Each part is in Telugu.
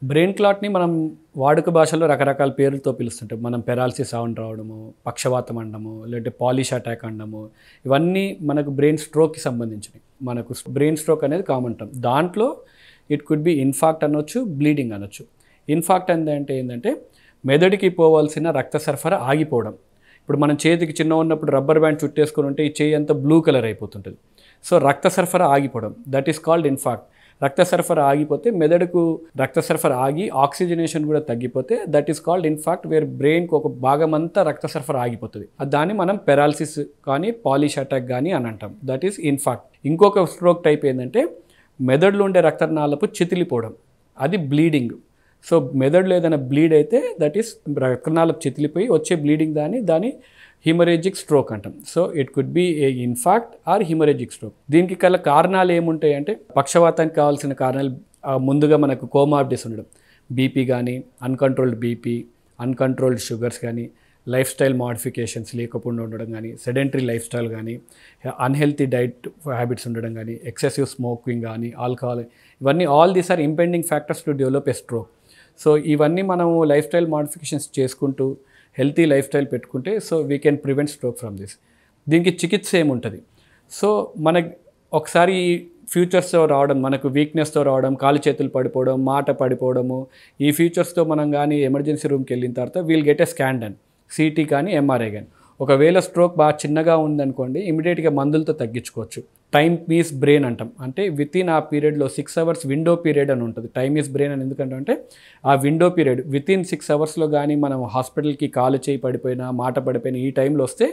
బ్రెయిన్ క్లాట్‌ని మనం వాడుక భాషలో రకరకాల పేర్లతో పిలుస్తుంటాం. మనం పెరాలసిస్ సౌండ్ రావడము, పక్షవాతం అనడము, లేదంటే పాలిష్ అటాక్ అనడము, ఇవన్నీ మనకు బ్రెయిన్ స్ట్రోక్‌కి సంబంధించినవి. మనకు బ్రెయిన్ స్ట్రోక్ అనేది కామన్ టర్మ్. దాంట్లో ఇట్ కుడ్ బి ఇన్ఫాక్ట్ అనొచ్చు, బ్లీడింగ్ అనొచ్చు. ఇన్ఫాక్ట్ అంటే ఏందంటే మెదడుకి పోవాల్సిన రక్త సరఫరా ఆగిపోవడం. ఇప్పుడు మనం చేతికి చిన్నగా ఉన్నప్పుడు రబ్బర్ బ్యాండ్ చుట్టేసుకొని ఉంటే ఈ చెయ్యి అంతా బ్లూ కలర్ అయిపోతుంటుంది. సో రక్త సరఫరా ఆగిపోవడం, దట్ ఈస్ కాల్డ్ ఇన్ఫాక్ట్. రక్త సరఫరా ఆగిపోతే మెదడుకు రక్త సరఫరా ఆగి ఆక్సిజనేషన్ కూడా తగ్గిపోతే that is called infarct, where బ్రెయిన్కి ఒక భాగం అంతా రక్త సరఫరా ఆగిపోతుంది. దాన్ని మనం పెరాలసిస్ కానీ పాలిష్ అటాక్ కానీ అని అంటాం. That is in fact. ఇంకొక స్ట్రోక్ టైప్ ఏంటంటే మెదడులో ఉండే రక్తనాళపు చితిలిపోవడం, అది బ్లీడింగ్. సో మెదడులో ఏదైనా బ్లీడ్ అయితే దట్ ఈస్ రక్తనాళపు చితిలిపోయి వచ్చే బ్లీడింగ్ దాన్ని హిమరేజిక్ స్ట్రోక్ అంటాం. So it could be a infarct or haemorrhagic stroke. దీనికి గల కారణాలు ఏముంటాయి అంటే పక్షవాతానికి కావాల్సిన కారణాలు ముందుగా మనకు కోమార్బిడిటీస్ ఉండడం, బీపీ కానీ, అన్కంట్రోల్డ్ బీపీ, అన్కంట్రోల్డ్ షుగర్స్ కానీ, లైఫ్ స్టైల్ మోడిఫికేషన్స్ లేకుండా ఉండడం కానీ, సెడెంటరీ లైఫ్ స్టైల్ కానీ, అన్హెల్తీ డైట్ హ్యాబిట్స్ ఉండడం కానీ, ఎక్సెసివ్ స్మోకింగ్ కానీ, ఆల్కహాల్, ఇవన్నీ all these are impending factors to develop a stroke. So ఇవన్నీ మనము లైఫ్ స్టైల్ మోడిఫికేషన్స్ చేసుకుంటూ హెల్తీ లైఫ్ స్టైల్ పెట్టుకుంటే so we can prevent stroke from this. దీనికి చికిత్స ఏముంటుంది? సో మనకి ఒకసారి ఫ్యూచర్స్తో రావడం, మనకు వీక్నెస్తో రావడం, కాలు చేతులు పడిపోవడం, మాట పడిపోవడము, ఈ ఫ్యూచర్స్తో మనం కానీ ఎమర్జెన్సీ రూమ్కి వెళ్ళిన తర్వాత we'll get a scan done, city కానీ ఎంఆర్ఐ కానీ. ఒకవేళ స్ట్రోక్ బాగా చిన్నగా ఉందనుకోండి ఇమీడియట్గా మందులతో తగ్గించుకోవచ్చు. టైమ్ ఈజ్ బ్రెయిన్ అంటాం. అంటే విత్ ఇన్ ఆ పీరియడ్లో 6 hours విండో పీరియడ్ అని ఉంటుంది. టైమ్ ఈజ్ బ్రెయిన్ అని ఎందుకంటే ఆ window period with in 6 hours కానీ మనం హాస్పిటల్కి కాలు చేయి పడిపోయినా, మాట పడిపోయినా ఈ టైంలో వస్తే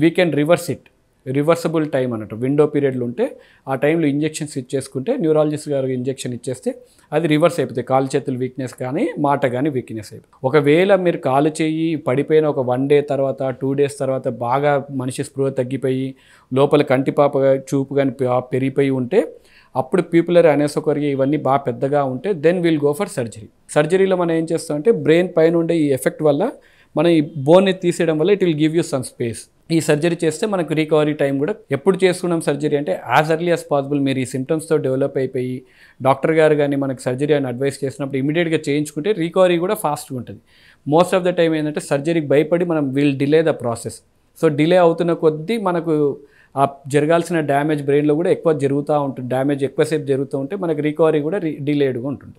we can reverse it. Reversible time అన్నట్టు విండో పీరియడ్లు ఉంటే ఆ టైంలో ఇంజెక్షన్స్ ఇచ్చేసుకుంటే న్యూరాలజిస్ట్ గారు ఇంజెక్షన్ ఇచ్చేస్తే అది రివర్స్ అయిపోతుంది. కాలు చేతులు వీక్నెస్ కానీ మాట కానీ వీక్నెస్ అయిపోతుంది. ఒకవేళ మీరు కాలు చేయి పడిపోయిన ఒక 1 day తర్వాత 2 days తర్వాత బాగా మనిషి స్పృహ తగ్గిపోయి లోపల కంటిపాప చూపు కానీ పెరిగిపోయి ఉంటే అప్పుడు ప్యూపులరీ అనేసొకరికి ఇవన్నీ బాగా పెద్దగా ఉంటే then will go for surgery. సర్జరీలో మనం ఏం చేస్తామంటే బ్రెయిన్ పైన ఉండే ఈ ఎఫెక్ట్ వల్ల మనం ఈ బోన్ని తీసేయడం వల్ల it will give you some space. ఈ సర్జరీ చేస్తే మనకు రికవరీ టైం కూడా ఎప్పుడు చేసుకున్నాం సర్జరీ అంటే యాజ్ ఎర్లీ యాజ్ పాసిబుల్. మీరు ఈ సిమ్టమ్స్తో డెవలప్ అయిపోయి డాక్టర్ గారు కానీ మనకు సర్జరీ అని అడ్వైస్ చేసినప్పుడు ఇమీడియట్గా చేయించుకుంటే రికవరీ కూడా ఫాస్ట్గా ఉంటుంది. మోస్ట్ ఆఫ్ ద టైం ఏంటంటే సర్జరీకి భయపడి మనం will delay the process. So delay అవుతున్న కొద్దీ మనకు ఆ జరగాల్సిన డ్యామేజ్ బ్రెయిన్లో కూడా ఎక్కువ జరుగుతూ ఉంటుంది. డ్యామేజ్ ఎక్కువసేపు జరుగుతూ ఉంటే మనకు రికవరీ కూడా డిలేడ్గా ఉంటుంది.